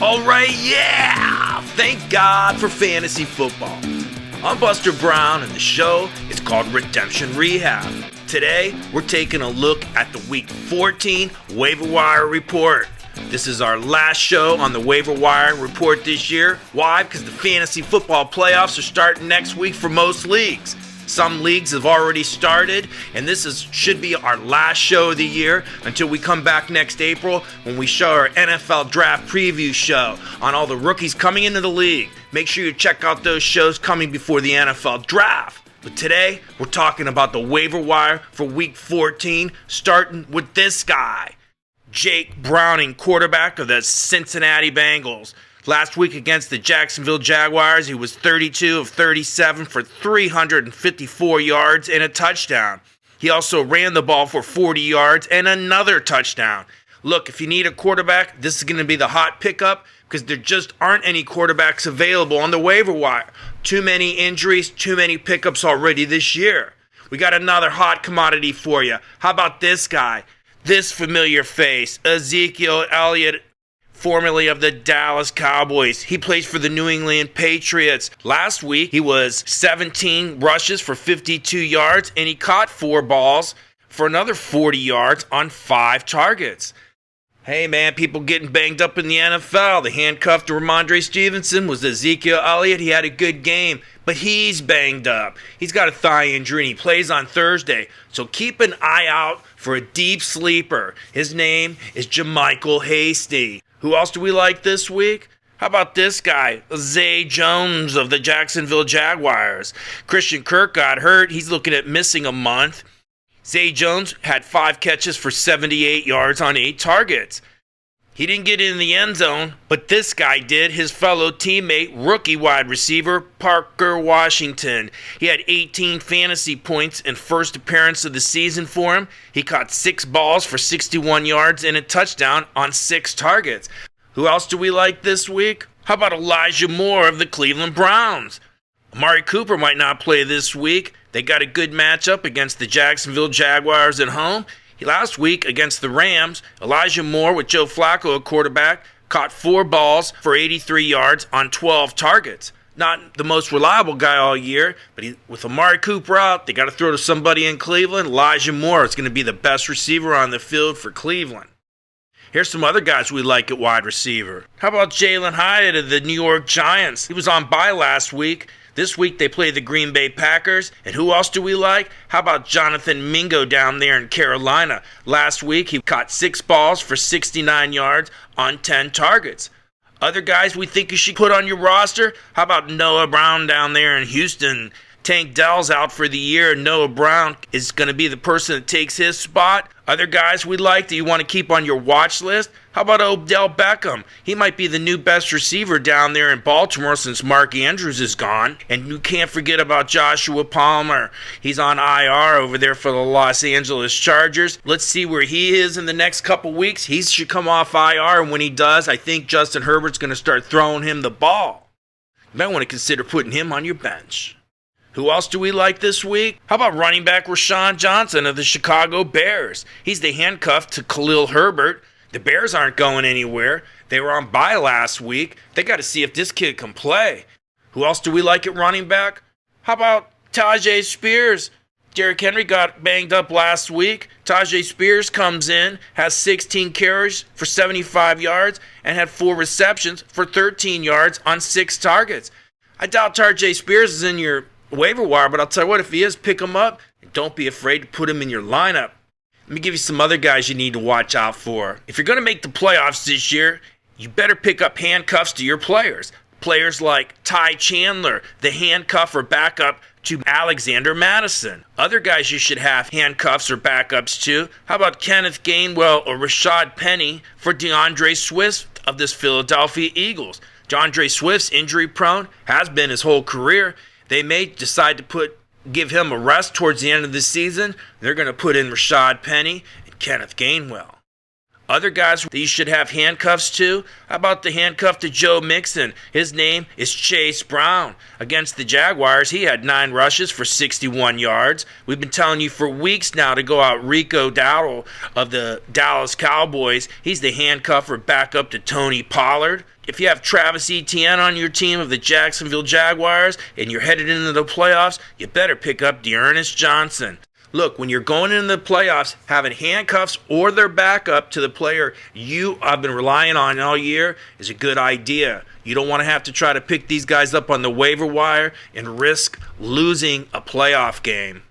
Alright, yeah! Thank God for fantasy football. I'm Buster Brown and the show is called Redemption Rehab. Today, we're taking a look at the Week 14 Waiver Wire Report. This is our last show on the Waiver Wire Report this year. Why? Because the fantasy football playoffs are starting next week for most leagues. Some leagues have already started, and this should be our last show of the year until we come back next April when we show our NFL Draft Preview show on all the rookies coming into the league. Make sure you check out those shows coming before the NFL Draft. But today, we're talking about the waiver wire for Week 14, starting with this guy, Jake Browning, quarterback of the Cincinnati Bengals. Last week against the Jacksonville Jaguars, he was 32 of 37 for 354 yards and a touchdown. He also ran the ball for 40 yards and another touchdown. Look, if you need a quarterback, this is going to be the hot pickup because there just aren't any quarterbacks available on the waiver wire. Too many injuries, too many pickups already this year. We got another hot commodity for you. How about this guy? This familiar face, Ezekiel Elliott, formerly of the Dallas Cowboys. He plays for the New England Patriots. Last week, he was 17 rushes for 52 yards, and he caught 4 balls for another 40 yards on 5 targets. Hey man, people getting banged up in the NFL. The handcuff to Ramondre Stevenson was Ezekiel Elliott. He had a good game, but he's banged up. He's got a thigh injury and he plays on Thursday. So keep an eye out for a deep sleeper. His name is Jermichael Hasty. Who else do we like this week? How about this guy, Zay Jones of the Jacksonville Jaguars? Christian Kirk got hurt. He's looking at missing a month. Zay Jones had 5 catches for 78 yards on 8 targets. He didn't get in the end zone, but this guy did. His fellow teammate, rookie wide receiver Parker Washington. He had 18 fantasy points in first appearance of the season for him. He caught 6 balls for 61 yards and a touchdown on 6 targets. Who else do we like this week? How about Elijah Moore of the Cleveland Browns? Amari Cooper might not play this week. They got a good matchup against the Jacksonville Jaguars at home. Last week against the Rams, Elijah Moore with Joe Flacco at quarterback caught 4 balls for 83 yards on 12 targets. Not the most reliable guy all year, but with Amari Cooper out, they got to throw to somebody in Cleveland. Elijah Moore is going to be the best receiver on the field for Cleveland. Here's some other guys we like at wide receiver. How about Jalen Hyatt of the New York Giants? He was on bye last week. This week they play the Green Bay Packers. And who else do we like? How about Jonathan Mingo down there in Carolina? Last week he caught 6 balls for 69 yards on 10 targets. Other guys we think you should put on your roster? How about Noah Brown down there in Houston? Tank Dell's out for the year. Noah Brown is going to be the person that takes his spot. Other guys we like that you want to keep on your watch list? How about Odell Beckham? He might be the new best receiver down there in Baltimore since Mark Andrews is gone. And you can't forget about Joshua Palmer. He's on IR over there for the Los Angeles Chargers. Let's see where he is in the next couple weeks. He should come off IR, and when he does, I think Justin Herbert's going to start throwing him the ball. You might want to consider putting him on your bench. Who else do we like this week? How about running back Rashawn Johnson of the Chicago Bears? He's the handcuff to Khalil Herbert. The Bears aren't going anywhere. They were on bye last week. They got to see if this kid can play. Who else do we like at running back? How about Tajay Spears? Derrick Henry got banged up last week. Tajay Spears comes in, has 16 carries for 75 yards, and had 4 receptions for 13 yards on 6 targets. I doubt Tajay Spears is in your waiver wire, but I'll tell you what, if he is, pick him up and don't be afraid to put him in your lineup. Let me give you some other guys you need to watch out for. If you're going to make the playoffs this year, you better pick up handcuffs to your players. Players like Ty Chandler, the handcuff or backup to Alexander Madison. Other guys you should have handcuffs or backups to. How about Kenneth Gainwell or Rashad Penny for DeAndre Swift of this Philadelphia Eagles? DeAndre Swift's injury prone, has been his whole career. They may decide to give him a rest towards the end of the season. They're going to put in Rashad Penny and Kenneth Gainwell. Other guys that you should have handcuffs to? How about the handcuff to Joe Mixon? His name is Chase Brown. Against the Jaguars, he had 9 rushes for 61 yards. We've been telling you for weeks now to go out Rico Dowdle of the Dallas Cowboys. He's the handcuffer back up to Tony Pollard. If you have Travis Etienne on your team of the Jacksonville Jaguars and you're headed into the playoffs, you better pick up Dearness Johnson. Look, when you're going into the playoffs, having handcuffs or their backup to the player you have been relying on all year is a good idea. You don't want to have to try to pick these guys up on the waiver wire and risk losing a playoff game.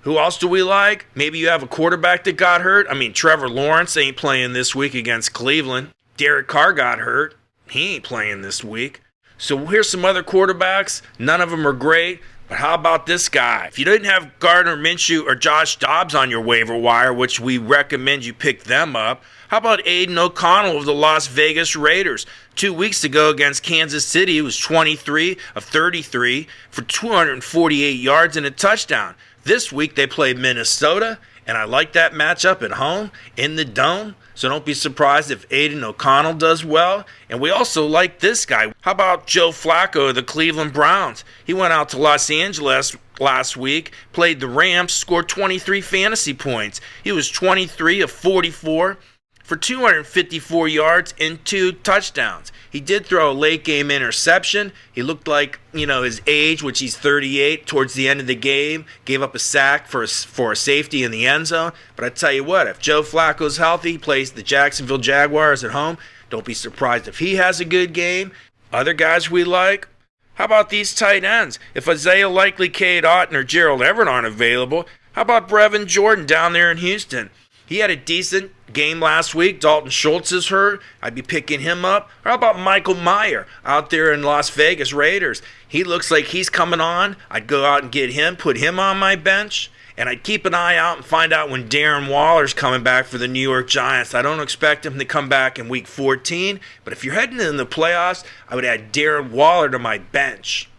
Who else do we like? Maybe you have a quarterback that got hurt. Trevor Lawrence ain't playing this week against Cleveland. Derek Carr got hurt. He ain't playing this week. So here's some other quarterbacks. None of them are great. But how about this guy? If you didn't have Gardner Minshew or Josh Dobbs on your waiver wire, which we recommend you pick them up, how about Aiden O'Connell of the Las Vegas Raiders? 2 weeks ago against Kansas City, he was 23 of 33 for 248 yards and a touchdown. This week they play Minnesota, and I like that matchup at home in the Dome. So don't be surprised if Aiden O'Connell does well. And we also like this guy. How about Joe Flacco of the Cleveland Browns? He went out to Los Angeles last week, played the Rams, scored 23 fantasy points. He was 23 of 44 for 254 yards and 2 touchdowns. He did throw a late game interception. He looked like, his age, which he's 38, towards the end of the game. Gave up a sack for a safety in the end zone. But I tell you what, if Joe Flacco's healthy, he plays the Jacksonville Jaguars at home. Don't be surprised if he has a good game. Other guys we like? How about these tight ends? If Isaiah Likely, Cade Otton, or Gerald Everett aren't available, how about Brevin Jordan down there in Houston? He had a decent game last week. Dalton Schultz is hurt. I'd be picking him up. Or how about Michael Mayer out there in Las Vegas Raiders? He looks like he's coming on. I'd go out and get him, put him on my bench. And I'd keep an eye out and find out when Darren Waller's coming back for the New York Giants. I don't expect him to come back in Week 14. But if you're heading in the playoffs, I would add Darren Waller to my bench.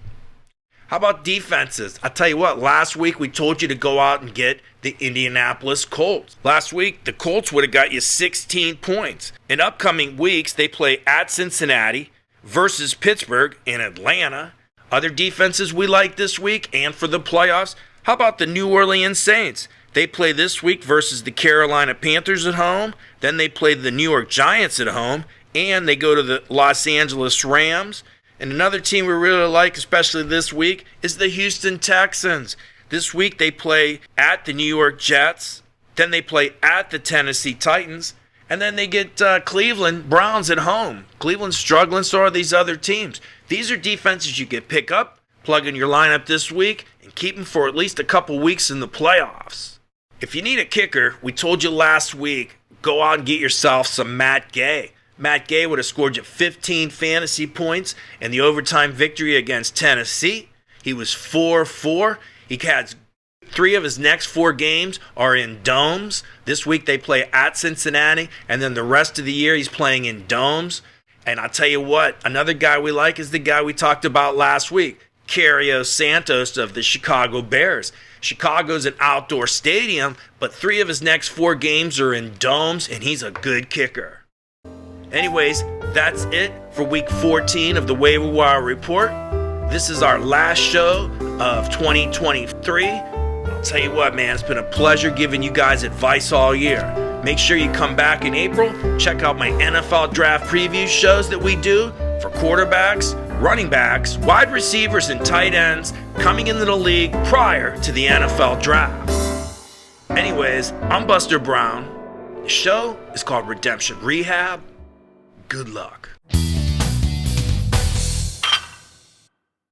How about defenses? I'll tell you what, last week we told you to go out and get the Indianapolis Colts. Last week, the Colts would have got you 16 points. In upcoming weeks, they play at Cincinnati versus Pittsburgh and Atlanta. Other defenses we like this week and for the playoffs, how about the New Orleans Saints? They play this week versus the Carolina Panthers at home. Then they play the New York Giants at home. And they go to the Los Angeles Rams. And another team we really like, especially this week, is the Houston Texans. This week they play at the New York Jets. Then they play at the Tennessee Titans. And then they get Cleveland Browns at home. Cleveland's struggling, so are these other teams. These are defenses you can pick up, plug in your lineup this week, and keep them for at least a couple weeks in the playoffs. If you need a kicker, we told you last week, go out and get yourself some Matt Gay. Matt Gay would have scored you 15 fantasy points in the overtime victory against Tennessee. He was 4-4. He had 3 of his next 4 games are in domes. This week they play at Cincinnati, and then the rest of the year he's playing in domes. And I'll tell you what, another guy we like is the guy we talked about last week, Cario Santos of the Chicago Bears. Chicago's an outdoor stadium, but 3 of his next 4 games are in domes, and he's a good kicker. Anyways, that's it for Week 14 of the Waiver Wire Report. This is our last show of 2023. I'll tell you what, man, it's been a pleasure giving you guys advice all year. Make sure you come back in April. Check out my NFL draft preview shows that we do for quarterbacks, running backs, wide receivers, and tight ends coming into the league prior to the NFL draft. Anyways, I'm Buster Brown. The show is called Redemption Rehab. Good luck.